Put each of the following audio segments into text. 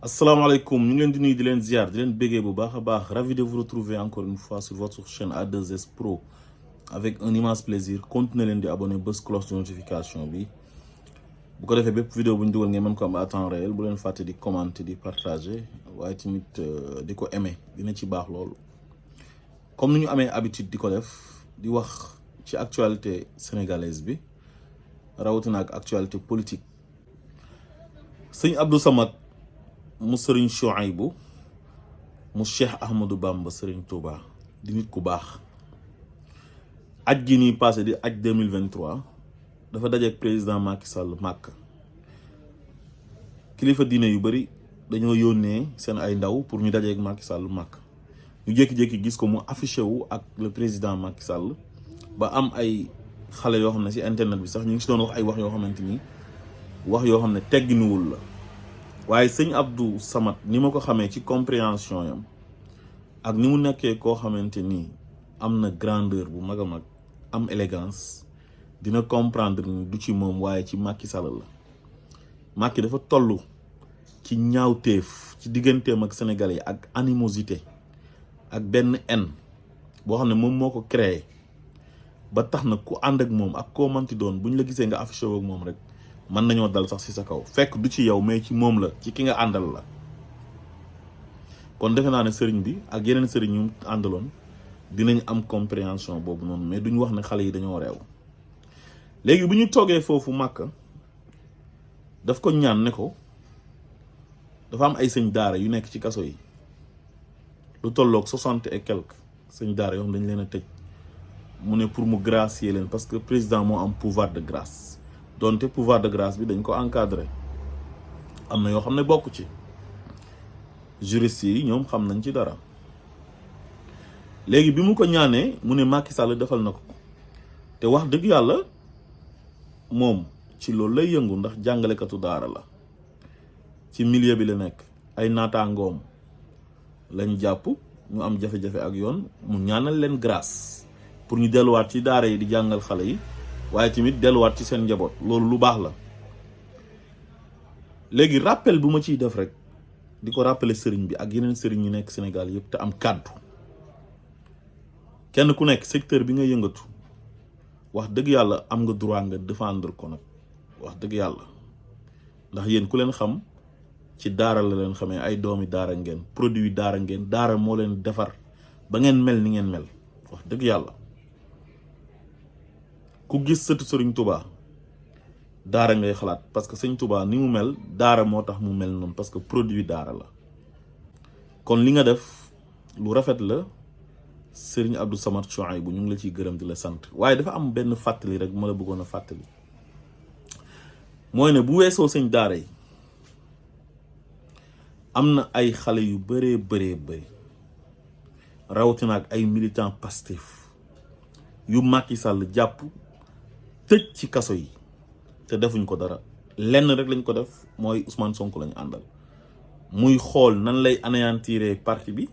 Assalamu alaikum, ñu ngi leen di nuyu di leen ziar di leen béggee bu baax a baax. Ravi de vous retrouver encore une fois sur votre chaîne A2S Pro avec un immense plaisir. Continuez leen di abonner, bës cloche de notification bi bu ko defee bépp vidéo bu ñu dugal ngeen mën ko am à temps réel. Bu leen fàtte di commenter di partager waaye tamit di ko aimer dina ci baax loolu. Comme ni ñu amee habitude di ko def di wax ci actualité sénégalaise bi rawatina ak actualité politique. Serigne A Samad mu Serigne Chouaïbou mu Cheikh Ahmadou Bamba Serigne Touba di nit ku baax aj gi nii passé di aj 2023 dafa dajeek président Macky Sall Makka kilifa diine yu bari dañoo yónnee seen ay ndaw pour ñu dajeek Macky Sall Makka ñu jékki-jékki gis ko mu affiché wu ak le président Macky Sall ba am ay xale yoo xam ne ci internet bi sax ñu ngi ci doon wax ay wax yoo xamante ni wax yoo xam ne tegginuwul la. waaye sëñ A Samad ni ma ko xamee ci compréhension yam ak ni mu nekkee koo xamante ni am na grandeur bu mag a mag am élégance dina comprendre ni du ci moom waaye ci Macky Sall la. Macky dafa toll ci ñaawteef ci digganteem ak sénégalais yi ak animosité ak benn haine boo xam ne moom moo ko créé ba tax na ku ànd ak moom ak koo manti doon bu ñu la gisee nga affiché ak moom rek mën nañoo dal sax ci sa kaw fekk du ci yow mais ci moom la ci ki nga àndal la. kon defe naa ne sëriñ bi ak yeneen sëriñ ñu àndaloon dinañ am compréhension boobu noonu mais duñu wax ne xale yi dañoo réew. léegi bu ñu toogee foofu Màkka daf ko ñaan ne ko dafa am ay sëñ daara yu nekk ci kaso yi lu tolloog 60 et quelques sëñ daara yoo xam dañ leen a tëj mu ne pour mu gracier leen parce que président moo am pouvoir de grâce. donte pouvoir de grâce bi dañ ko encadré am na yoo xam ne bokk ci juristes yi ñoom xam nañ ci dara. léegi bi mu ko ñaanee mu ne Macky Sall defal na ko te wax dëgg yàlla moom ci loolu lay yëngu ndax jàngalekatu daara la ci milieu bi la nekk ay naataangoom lañ jàpp ñu am jafe-jafe ak yoon mu ñaanal leen grâce pour ñu delluwaat ci daara yi di jàngal xale yi waaye tamit delluwaat ci seen njaboot loolu lu baax la. léegi rappel bu ma ciy def rek di ko rappeler sëriñ bi ak yeneen sëriñ ñu nekk Sénégal yëpp te am kàddu kenn ku nekk secteur bi nga yëngatu wax dëgg yàlla am nga droit nga défendre ko nag wax dëgg yàlla ndax yéen ku leen xam ci daara la leen xamee ay doomi daara ngeen produit daara ngeen daara moo leen defar ba ngeen mel ni ngeen mel wax dëgg yàlla. ku gis sëtu Serigne Touba daara ngay xalaat parce que Serigne Touba ni mu mel daara moo tax mu mel noonu parce que produit daara la. kon li nga def lu rafet la Serigne A Samad Chouaïbou ñu ngi la ciy gërëm di la sant waaye dafa am benn fàttali rek ma la bëggoon a fàttali mooy ne bu weesoo sëñ daara yi am na ay xale yu bëree bëri rawatina ak ay militant Pastef yu Macky Sall jàpp tëj ci kaso yi te defuñ ko dara lenn rek lañ ko def mooy Ousmane Sonko lañu àndal muy xool nan lay anéantir parti bi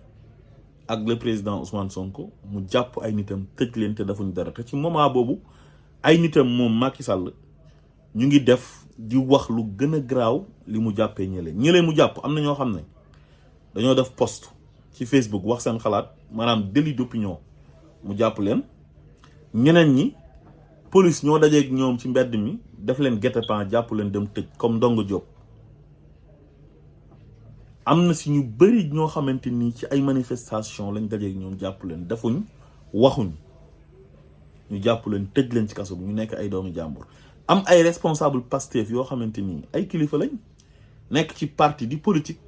ak le président Ousmane Sonko mu jàpp ay nitam tëj leen te defuñ dara te ci moment boobu ay nitam moom Macky Sall ñu ngi def di wax lu gën a garaaw li mu jàppee ñële mu jàpp am na ñoo xam ne dañoo def post ci Facebook wax seen xalaat maanaam délit d'opinion mu jàpp leen. ñeneen ñi police ñoo dajeeg ñoom ci mbedd mi def leen guet-apens jàpp leen dem tëj comme Ndongo Diop. am na si ñu bëri ñoo xamante ni ci ay manifestation lañ dajeeg ñoom jàpp leen defuñ waxuñ ñu jàpp leen tëj leen ci kaso bi ñu nekk ay doomi jàmbur. am ay responsable Pastef yoo xamante ni ay kilifa lañ nekk ci parti di politique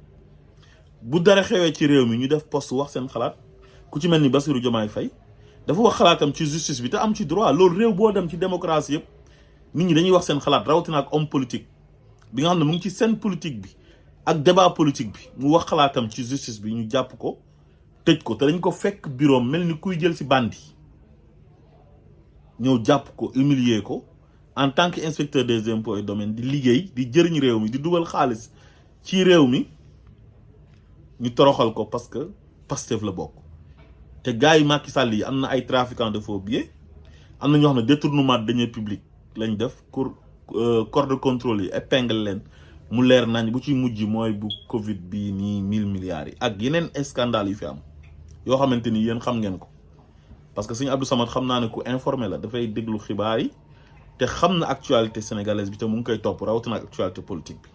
bu dara xewee ci réew mi ñu def poste wax seen xalaat ku ci mel ni Bassirou Diomaye Faye dafa wax xalaatam ci justice bi te am ci droit loolu réew boo dem ci démocratie yëpp nit ñi dañuy wax seen xalaat rawatina ak homme politique bi nga xam ne mu ngi ci scène politique bi ak débat politique bi mu wax xalaatam ci justice bi ñu jàpp ko tëj ko te dañ ko fekk bureau mel ni kuy jël ci bandi ñëw jàpp ko humilier ko en tant que inspecteur des impôts et domaines di liggéey di jëriñ réew mi di dugal xaalis ci réew mi ñu toroxal ko parce que Pastef la bokk. te gars yi Macky Sall yi am na ay trafiquants de faux billets am na ñoo xam ne détournement de deniers publics lañ def corps de contrôle yi épingle leen mu leer nañ bu ci mujj mooy bu Covid bii nii 1000 milliards yi ak yeneen scandale yu fi am yoo xamante ni yéen xam ngeen ko parce que Serigne Abdou Samad xam naa ne ku informé la dafay déglu xibaar yi te xam na actualité sénégalaise bi te mu ngi koy topp rawatina ak actualité politique bi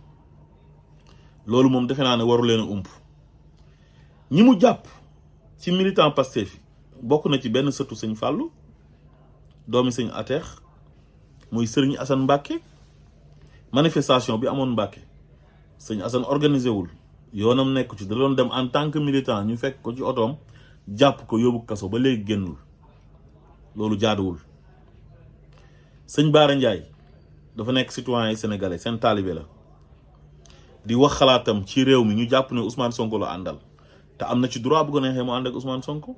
loolu moom defe naa ne waru leen a ump ñi mu jàpp ci militant Pastef yi bokk na ci benn sëtu Serigne Fallou doomi Serigne Ateex muy Serigne Assane Mbacké manifestation bi amoon Mbacké Serigne Assane organisé wul yoonam nekk ci da doon dem en tant que militant ñu fekk ko ci otoom jàpp ko yóbbu kaso ba léegi génnul loolu jaaduwul. Sëñ Bara Ndiaye dafa nekk citoyen sénégalais seen taalibe la di wax xalaatam ci réew mi ñu jàpp ne Ousmane Sonko la àndal te am na ci droit bu ko neexee mu ànd ak Ousmane Sonko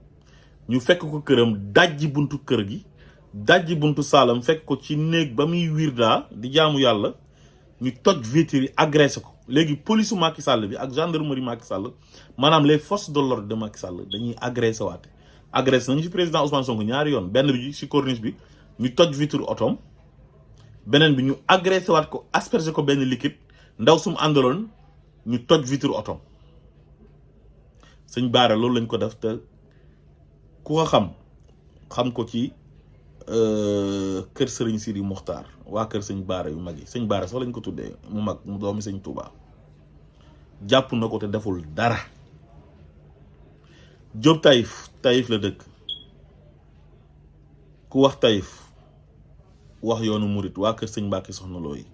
ñu fekk ko këram dajji buntu kër gi dajji buntu saalam fekk ko ci néeg ba muy wirdaa di jaamu yàlla ñu toj vitre yi agressé ko léegi police Macky Sall bi ak gendarmerie Macky Sall maanaam les forces de l'ordre de Macky Sall dañuy agressé waate agressé nañu ci président Ousmane Sonko ñaari yoon benn bi ci corniche bi ñu toj vitre otoom beneen bi ñu agressé waat ko aspergé ko benn liquide ndaw sum àndaloon ñu toj vitre otoom Sëñ Bara loolu lañ ko def te ku ko xam ko ci kër Serigne Sidi Mokhtar waa kër Sëñ Bara yu mag yi Sëñ Bara sax lañ ko tuddee mu mag mu doomi Sëñ Touba jàpp na ko te deful dara Diop Taïf la dëkk ku wax Taïf wax yoonu murit waa kër Sëñ Mbàkke Soxna Lo yi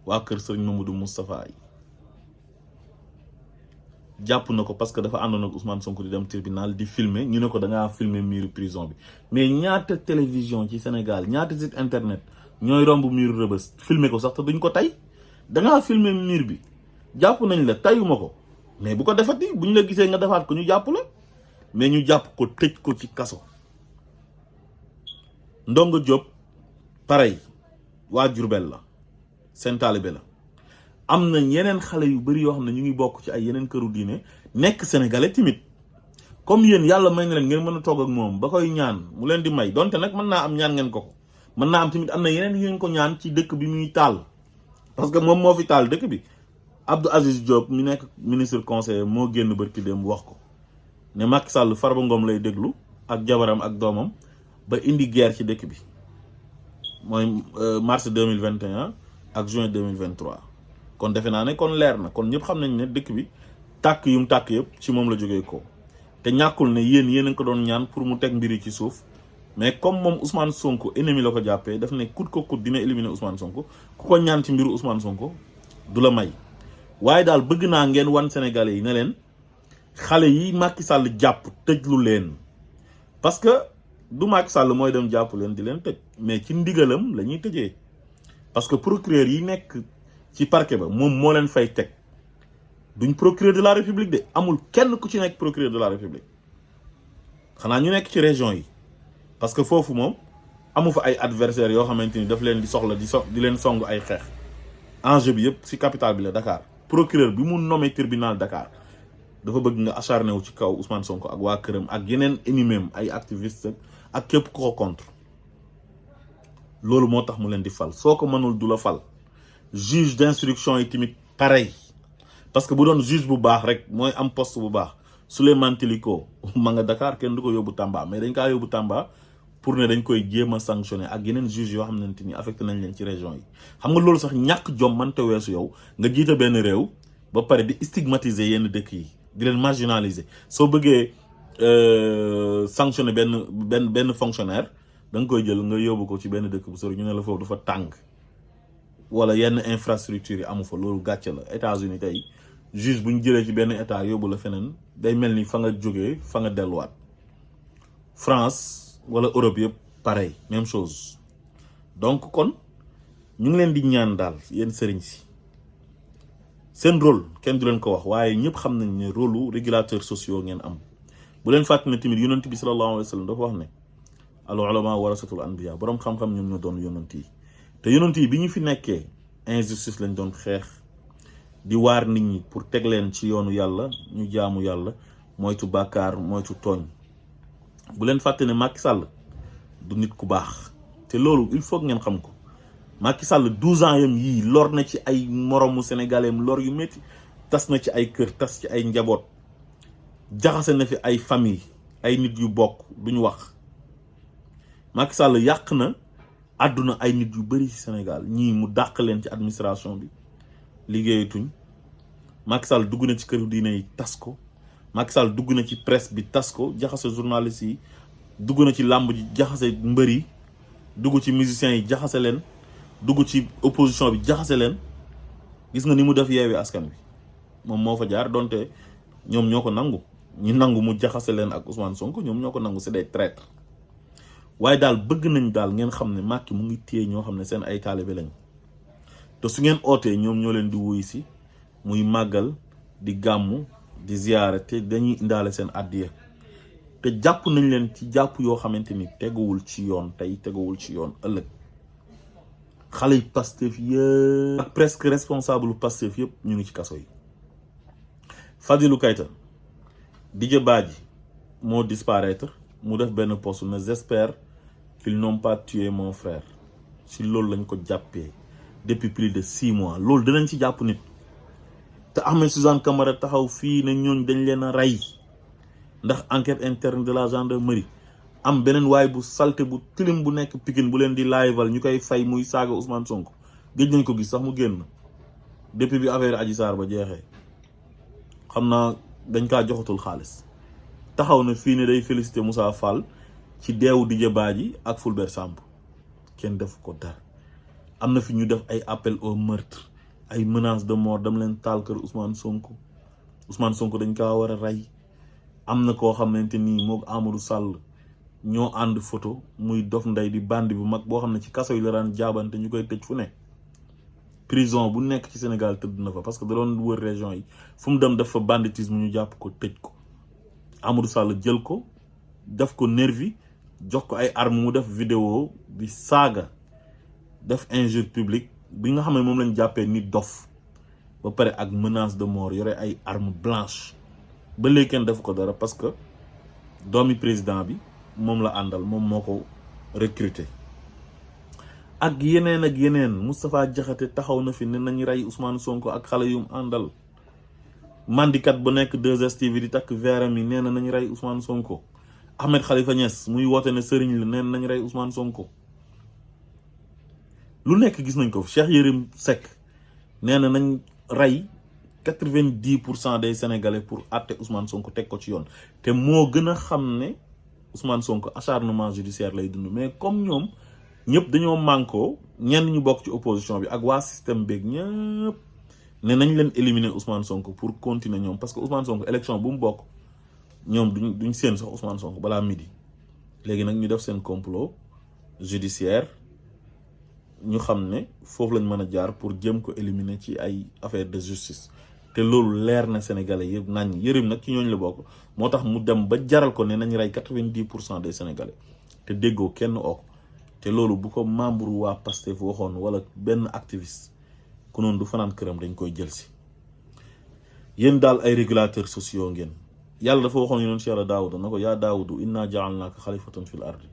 waa kër Sëriñ Mamadou Moustapha yi jàpp na ko parce que dafa àndoon ak Ousmane Sonko di dem tribunal di filmer ñu ne ko da ngaa filmer miiru prison bi mais ñaata télévision ci Sénégal ñaata site internet ñooy romb miiru Rëbës filmer ko sax te duñ ko tey da ngaa filmer miir bi jàpp nañ la tayuma ko mais bu ko defati buñ la gisee nga defaat ko ñu jàpp la mais ñu jàpp ko tëj ko ci kaso. Ndongo Diop pareil waa Jurbel la seen taalibe la am na yeneen xale yu bari yoo xam ne ñu ngi bokk ci ay yeneen këru diine nekk sénégalais timit comme yéen yàlla may na leen ngeen mën a toog ak moom ba koy ñaan mu leen di may donte nag mën naa am ñaan ngeen ko mën naa am tamit am na yeneen yu ngeen ko ñaan ci dëkk bi muy taal parce que moom moo fi taal dëkk bi. Abdou Aziz Diop mi nekk ministre conseiller moo génn barki dem wax ko ne Macky Sall Farba Ngom lay déglu ak jabaram ak doomam ba indi guerre ci dëkk bi mooy mars 2021 ak juin 2023 kon defe naa ne kon leer na kon ñëpp xam nañ ne dëkk bi tàkk yum tàkk yëpp ci moom la jógee ko te ñàkkul ne yéen a ko doon ñaan pour mu teg mbiri ci suuf mais comme moom Ousmane Sonko ennemi la ko jàppee daf ne kut ko kut dina éliminer Ousmane Sonko ku ko ñaan ci mbiru Ousmane Sonko du la may waaye daal bëgg naa ngeen wan Sénégalais yi ne leen xale yi Macky Sall jàpp tëjlu leen parce que du Macky Sall mooy dem jàpp leen di leen tëj mais ci ndigalam la ñuy tëjee parce que procureur yi nekk ci parquet ba moom moo leen fay teg duñ procureur de la république de amul kenn ku ci nekk procureur de la république xanaa ñu nekk ci région yi parce que foofu moom amu fa ay adversaires yoo xamante ni daf leen di soxla di leen song ay xeex enjeu bi yëpp ci capitale bi la Dakar procureur bi mu nommé tribunal Dakar dafa bëgg nga acharné wu ci kaw Ousmane Sonko ak waa këram ak yeneen ennemis ay activistes ak képp ku ko contre loolu moo tax mu leen di fal soo ko mënul du la fal juge d'instruction yi tamit pareil parce que bu doon juge bu baax rek mooy am poste bu baax Souleymane Teliko ma nga Dakar kenn du ko yóbbu Tamba mais dañ kaa yóbbu Tamba pour ne dañ koy jéem a sanctionné ak yeneen juge yoo xamante ni affecté nañ leen ci région yi xam nga loolu sax ñàkk jom mënta weesu yow nga jiite benn réew ba pare di stigmatiser yenn dëkk yi di leen marginaliser soo bëggee sanctionné benn fonctionnaire da nga koy jël nga yóbbu ko ci benn dëkk bu sori ñu ne la foofu dafa tàng wala yenn infrastructure yi amu fa loolu gàcce la États-Unis tey juge bu ñu jëlee ci benn état yóbbu la feneen day mel ni fa nga jógee fa nga delluwaat France wala Europe yëpp pareil même chose donc kon ñu ngi leen di ñaan daal yéen sëriñ si seen rôle kenn du leen ko wax waaye ñëpp xam nañ ne rôle lu régulateurs sociaux ngeen am bu leen fàtte ne tamit yonent bi sallallahu alayhi wa sallam dafa wax ne al ulama warasatul anbiya borom xam-xam ñoom ñoo doon yonent yi te yonent yi bi ñu fi nekkee injustice lañ doon xeex di waar nit ñi pour teg leen ci yoonu yàlla ñu jaamu yàlla moytu bàkkaar moytu tooñ bu leen fàtte ne Macky Sall du nit ku baax te loolu il faut ngeen xam ko Macky Sall 12 ans yam yii lor na ci ay moromu sénégalais lor yu métti tas na ci ay kër tas ci ay njaboot jaxase na fi ay famille ay nit yu bokk duñu wax Macky Sall yàq na àdduna ay nit yu bari ci Sénégal ñii mu dàq leen ci administration bi liggéeyatuñ Macky Sall dugg na ci këru diine yi tas ko Macky Sall dugg na ci presse bi tas ko jaxase journalistes yi dugg na ci làmb ji jaxase mbër yi dugg ci musiciens yi jaxase leen dugg ci opposition bi jaxase leen gis nga ni mu def Yewwi Askan Wi moom moo fa jaar donte ñoom ñoo ko nangu ñi nangu mu jaxase leen ak Ousmane Sonko ñoom ñoo ko nangu c'est des traîtres waaye daal bëgg nañ daal ngeen xam ne Macky mu ngi téye ñoo xam ne seen ay taalibe lañ te su ngeen ootee ñoom ñoo leen di wuyu si muy màggal di gàmmu di ziyaare te dañuy indaale seen addiya te jàpp nañ leen ci jàpp yoo xamante ni teguwul ci yoon tey teguwul ci yoon ëllëg xale yi Pastef yëpp ak presque responsable Pastef yëpp ñu ngi ci kaso yi Fadilou Keita Didier Badji moo disparaître mu def benn poste ne j'espère qu'ils n'ont pas tué mon frère si loolu lañ ko jàppee depuis plus de 6 mois loolu dinañ ci jàpp nit te Ahmed Suzanne Camara taxaw fii ne ñooñ dañ leen a rey ndax enquête interne de la gendarmerie am beneen waay bu salte bu tilim bu nekk Pikine bu leen di liveal ñu koy fay muy saaga Ousmane Sonko gëj nañ ko gis sax mu génn depuis bi affaire Adji Sarr ba jeexee xam naa dañ kaa joxatul xaalis taxaw na fii ne day féliciter Moussa Fall ci deewu Didier Badji ak Fulbert Sambou kenn def ko dara am na fi ñu def ay appel au meurtre ay menaces de mort dam leen taal kër Ousmane Sonko dañ kaa war a rey am na koo xamante ni moog Amadou Sall ñoo ànd photo muy dof ndey di bandi bu mag boo xam ne ci kaso yi la daan jaabante ñu koy tëj fu ne prison bu nekk ci Sénégal tëdd na fa parce que da doon wër région yi fu mu dem def fa banditisme ñu jàpp ko tëj ko Amadou Sall jël ko def ko nervi jox ko ay armes mu def vidéo bi saaga def injure publique bi nga xam ne moom lañ jàppee nit dof ba pare ak menace de mort yore ay armes blanches ba léegi kenn def ko dara parce que doomi président bi moom la àndal moom moo ko recruter ak yeneen Moustapha Diakhaté taxaw na fi ne nañ rey Ousmane Sonko ak xale yum àndal mandikat bu nekk 2STV di takk veeram yi nee na nañ rey Ousmane Sonko Ahmed Khalifa Niass muy woote ne Serigne la nee na nañ rey Ousmane Sonko lu nekk gis nañ ko Cheikh Yerim Seck nee na nañ rey 90% des Sénégalais pour àtte Ousmane Sonko teg ko ci yoon te moo gën a xam ne Ousmane Sonko acharnement judiciaire lay dund mais comme ñoom ñëpp dañoo mànkoo ñenn ñu bokk ci opposition bi ak waa système beeg ñëpp ne nañ leen éliminer Ousmane Sonko pour continuer ñoom parce que Ousmane Sonko élection bu mu bokk ñoom duñ seen sax Ousmane Sonko balaa midi léegi nag ñu def seen complot judiciaire ñu xam ne foofu lañ mën a jaar pour jëm ko éliminer ci ay affaire de justice te loolu leer na Sénégalais yëpp nañ Yérim nag ci ñooñu la bokk moo tax mu dem ba jaral ko ne nañ rey 90% des Sénégalais te déggoo kenn oo te loolu bu ko membre waa Pastef waxoon wala benn activiste ku noonu du fanaan këram dañ koy jël si yéen daal ay régulateurs sociaux ngeen yàlla dafa waxoon yoon ci yàlla Daawuda na ko yaa Daawudu inna ja'alnaaka xalifatan fil ardi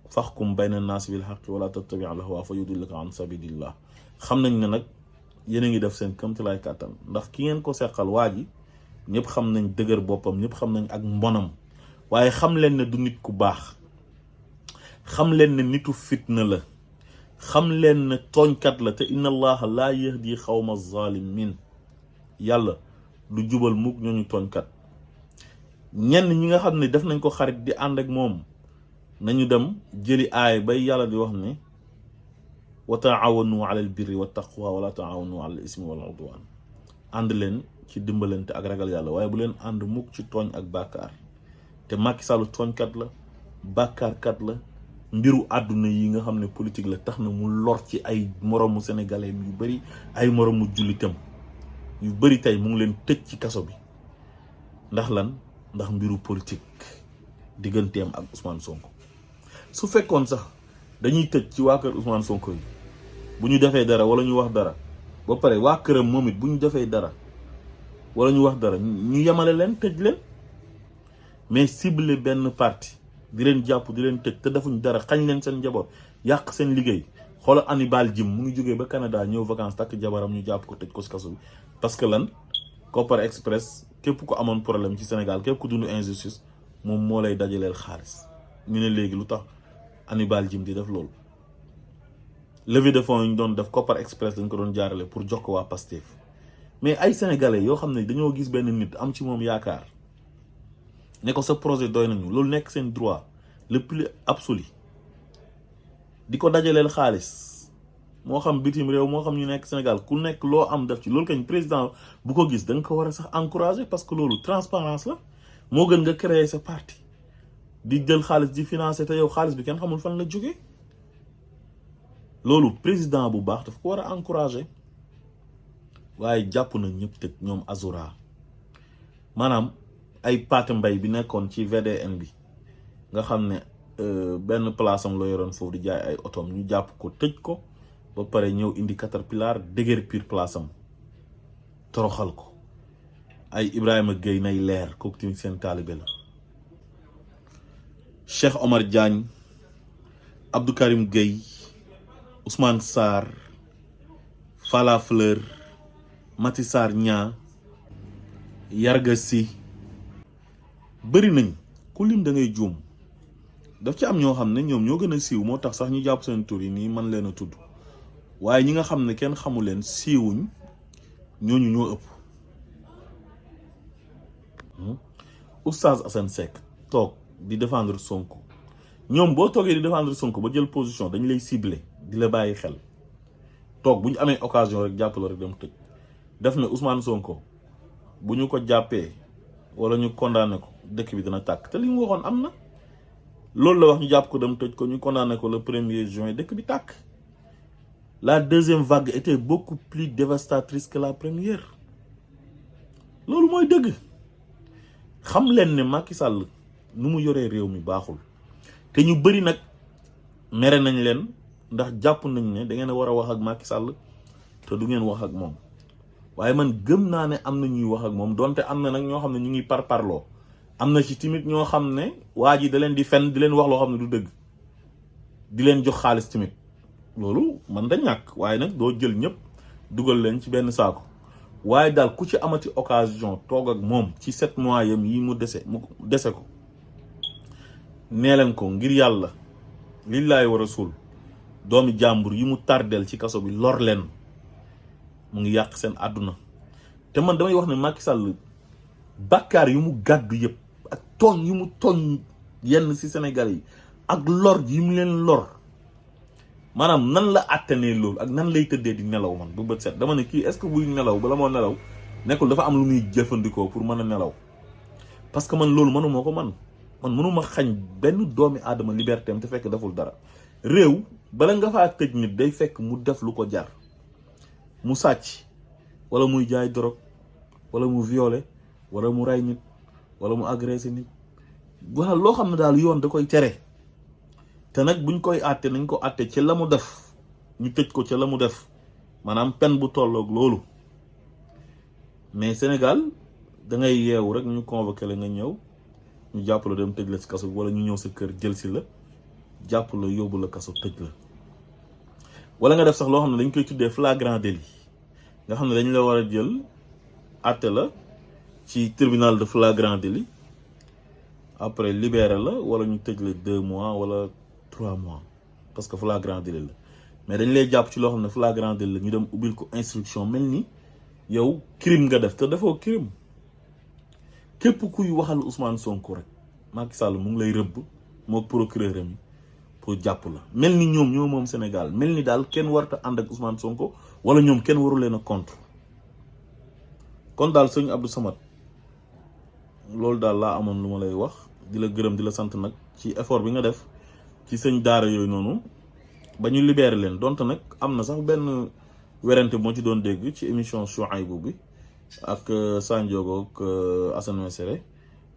faxkum bayna naasi bil haqqi wala tattabi' al hawa fa yudillaka an sabilillah xam nañ ne nag yéen a ngi def seen këmtalaay kàttan ndax ki ngeen ko seqal waa ji ñëpp xam nañ dëgër boppam ñëpp xam nañ ak mbonam waaye xam leen ne du nit ku baax xam leen ne nitu fitna la xam leen ne tooñkat la te inna allaha laa yahdi xawma zalimin yàlla du jubal mukk ñooñu tooñkat ñenn ñi nga xam ne def nañ ko xarit di ànd ak moom nañu dem jëli aay bay yàlla di wax ne wa taawanu ala al birri wa taqwa wala taawanu ala al ismi wal udwan ànd leen ci dimbalante ak ragal yàlla waaye bu leen ànd mukk ci tooñ ak bàkkaar te Macky Sall tooñkat la bàkkaarkat la mbiru àdduna yi nga xam ne politique la tax na mu lor ci ay moromu sénégalais yu bari ay moromu jullitam yu bari tey mu ngi leen tëj ci kaso bi ndax lan ndax mbiru politique digganteem ak Ousmane Sonko su fekkoon sax dañuy tëj ci waa kër Ousmane Sonko yi bu ñu defee dara wala ñu wax dara ba pare waa këram moom it bu ñu defee dara wala ñu wax dara ñu yemale leen tëj leen mais ciblé benn parti di leen jàpp di leen tëj te defuñ dara xañ leen seen njaboot yàq seen liggéey xoolal Hannibal Djim mu ngi jógee ba Canada ñëw vacances takk jabaram ñu jàpp ko tëj ko si kaso bi parce que lan Kopar Express képp ko amoon problème ci Sénégal képp ku dund injustice moom moo lay dajaleel xaalis ñu ne léegi lu tax Hannibal Djim di def loolu levée de fonds yi ñu doon def Kopar Express dañ ko doon jaarale pour jox ko waa Pastef mais ay sénégalais yoo xam ne dañoo gis benn nit am ci moom yaakaar ne ko sa projet doy nañu loolu nekk seen droit le plus absolu di ko dajaleel xaalis moo xam bitim réew moo xam ñu nekk Sénégal ku nekk loo am def ci loolu kañ président bu ko gis da nga ko war a sax encourager parce que loolu transparence la moo gën nga créer sa parti di jël xaalis di financer te yow xaalis bi kenn xamul fan la jógee loolu président bu baax daf ko war a encourager waaye jàpp na ñëpp tëj ñoom Azura maanaam ay Paate Mbay bi nekkoon ci VDN bi nga xam ne benn place am la yoroon foofu di jaay ay otoom ñu jàpp ko tëj ko ba pare ñëw indi Caterpillar dëgër pire place am toroxal ko ay Ibrahima Gueye nay leer kooku tamit seen taalibe la Cheikh Omar Diagne Abdou Karim Gueye Ousmane Sarr Fala Fleur Mati Sarr ñaa Yarga Si bëri nañ ku lim da ngay juum daf ci am ñoo xam ne ñoom ñoo gën a siiw moo tax sax ñu jàpp seen tur yi nii man leen a tudd waaye ñi nga xam ne kenn xamu leen siiwuñ ñooñu ñoo ëpp Oustaz Assane Seck toog di défendre Sonko ñoom boo toogee di défendre Sonko ba jël position dañ lay cibler di la bàyyi xel toog bu ñu amee occasion rek jàpp la rek dem tëj def na Ousmane Sonko bu ñu ko jàppee wala ñu condamné ko dëkk bi dina tàkk te li mu waxoon am na loolu la wax ñu jàpp ko dem tëj ko ñu condamné ko le 1er juin dëkk bi tàkk la deuxième vague était beaucoup plus dévastatrice que la première loolu mooy dëgg xam leen ne Macky Sall nu mu yoree réew mi baaxul te ñu bëri nag mere nañ leen ndax jàpp nañ ne da ngeen a war a wax ak Macky Sall te du ngeen wax ak moom waaye man gëm naa ne am na ñuy wax ak moom donte am na nag ñoo xam ne ñu ngi parparloo am na ci timit ñoo xam ne waa ji da leen di fen di leen wax loo xam ne du dëgg di leen jox xaalis timit loolu man da ñàkk waaye nag doo jël ñëpp dugal leen ci benn saako waaye daal ku ci amati occasion toog ak moom ci 7 mois yam yi mu dese ko nee leen ko ngir yàlla lillaay wa rasul doomi jàmbur yi mu tardel ci kaso bi lor leen mu ngi yàq seen àdduna te man damay wax ne Macky Sall bàkkaar yu mu gàddu yëpp ak tooñ yu mu tooñ yenn ci Sénégal yi ak lor yi mu leen lor maanaam nan la àttanee loolu ak nan lay tëddee di nelaw man bu bët set dama ne kii est-ce que buy nelaw bala moo nelaw nekkul dafa am lu muy jëfandikoo pour mën a nelaw parce que man loolu mënuma ko man mënuma xañ benn doomi aadama liberté am te fekk deful dara réew bala nga faa tëj nit day fekk mu def lu ko jar mu sàcc wala muy jaay drogue wala mu violer wala mu rey nit wala mu agressé nit wala loo xam ne daal yoon da koy tere te nag buñ koy àtte nañ ko àtte ci la mu def ñu tëj ko ci la mu def maanaam pen bu tolloog loolu mais Sénégal da ngay yeewu rek ñu convoqué la nga ñëw ñu jàpp la dem tëj la ci kaso wala ñu ñëw sa kër jël si la jàpp la yóbbu la kaso tëj la wala nga def sax loo xam ne dañ koy tuddee flagrant délit nga xam ne dañ la war a jël àtte la ci tribunal de flagrant délit après libéré la wala ñu tëj la 2 mois wala 3 mois parce que flagrant délit la mais dañ lay jàpp ci loo xam ne flagrant délit la ñu dem ubbil ko instruction mel ni yow crime nga def te defoo crime képp kuy waxal Ousmane Sonko rek Macky Sall mu ngi lay rëbb moo procureur am pour jàpp la mel ni ñoom ñoo moom Sénégal mel ni daal kenn warta ànd ak Ousmane Sonko wala ñoom kenn waru leen a contre kon daal sëñ Abdou Samad loolu daal laa amoon lu ma lay wax di la gërëm di la sant nag ci effort bi nga def ci sëñ daara yooyu noonu ba ñu libéré leen donte nag am na sax benn werante moo ci doon dégg ci émission Chouaïbou bi ak Sanjogo ak Assane Mesere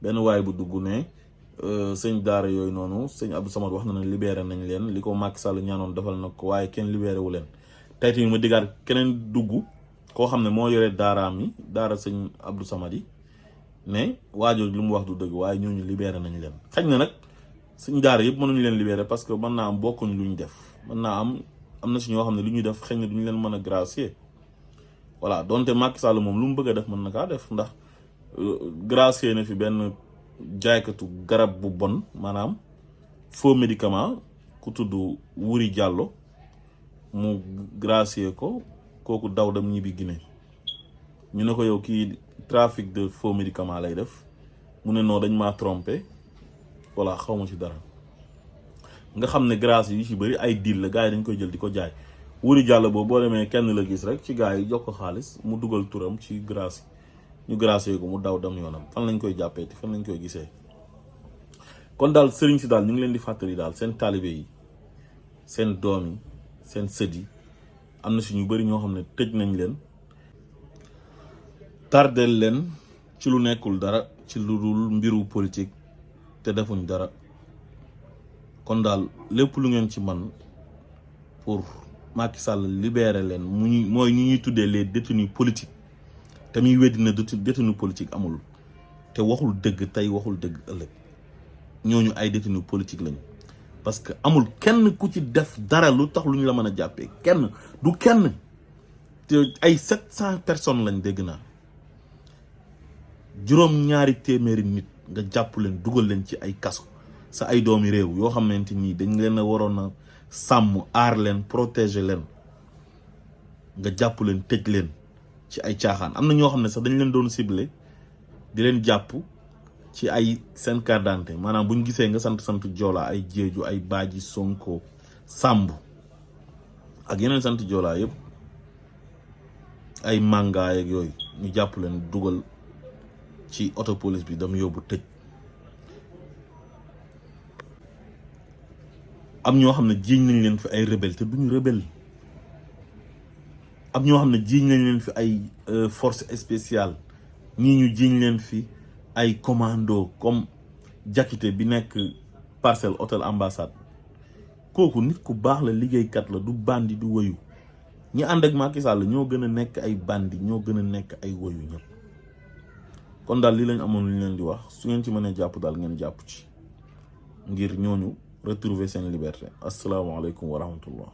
benn waay bu dugg ne sëñ daara yooyu noonu sëñ Abdou Samad wax na ne libéré nañ leen li ko Macky Sall ñaanoon defal na ko waaye kenn libéré wu leen tey tamit ma diggaat keneen dugg koo xam ne moo yore daaraam yi daara sëñ Abdou Samad yi ne waajur lu mu wax du dëgg waaye ñooñu libéré nañ leen xañ na nag suñ daara yëpp mënuñu leen libéré parce que mën naa am bokkuñ luñ def mën naa am amna ci ñoo xamne lu ñuy def xëy na duñu leen mëna gracier voilà donte Macky Sall mom lu mu bëgg def mën na ka def ndax gracier na fi ben jaaykatu garab bu bon manam faux médicament ku tuddu Wuri Diallo mu gracier ko koku daw dem ñibi Guinée ñu ne ko yow ki trafic de faux médicaments lay def mu ne non dañ ma tromper voilà xawma ci dara nga xamne grâce yi ci bari ay deal la gaay dañ koy jël diko jaay Wuri Diallo bo démé kenn la gis rek ci gaay yi jox ko xaalis mu duggal turam ci grâce ñu grâce ko mu daw dem yoonam fan lañ koy jappé te fan lañ koy gisé kon dal serigne ci dal ñu ngi leen di fatali dal sen talibé yi sen doom yi sen sët yi amna ci ñu bari ño xamne tejj nañ leen tardel leen ci lu nekkul dara ci lu dul mbiru politique te defuñ dara kon dal lepp lu ngeen ci man pour Macky Sall libérer leen moy ñu ñuy tuddé les détenus politiques te muy weddi na détenu politique amul te waxul dëgg tey waxul dëgg ëllëg ñooñu ay détenu politique lañu parce que amul kenn ku ci def dara lu tax lu ñu la mën a jàppee kenn du kenn te ay 700 personnes lañ dégg naa juróom-ñaari téeméeri nit nga jàpp leen dugal leen ci ay kaso sa ay doomi réew yoo xamante ni dañ leen a waroon a sàmm aar leen protéger leen nga jàpp leen tëj leen ci ay caaxaan am na ñoo xam ne sax dañ leen doon ciblé di leen jàpp ci ay seen carte d'identité maanaam buñ gisee nga sant Joola ay Jeeju ay Baaji Sonko Samb ak yeneen sant Joola yëpp ay màngaay ak yooyu ñu jàpp leen dugal ci auto police bi dam yóbbu tëj am ñoo xam ne jiiñ nañ leen fi ay rebelle te duñu rebelle am ñoo xam ne jiiñ nañ leen fi ay force spéciale ñii ñu jiiñ leen fi ay commando comme Jakite bi nekk Parcelles Hôtel Ambassade kooku nit ku baax la liggéeykat la du bandi du woyu ñi ànd ak Macky Sall ñoo gën a nekk ay bandi ñoo gën a nekk ay woyu ñëpp kon daal li lañ amoon lu ñu leen di wax su ngeen ci mënee jàpp daal ngeen jàpp ci ngir ñooñu retrouver seen liberté asalaamaaleykum wa rahmatullah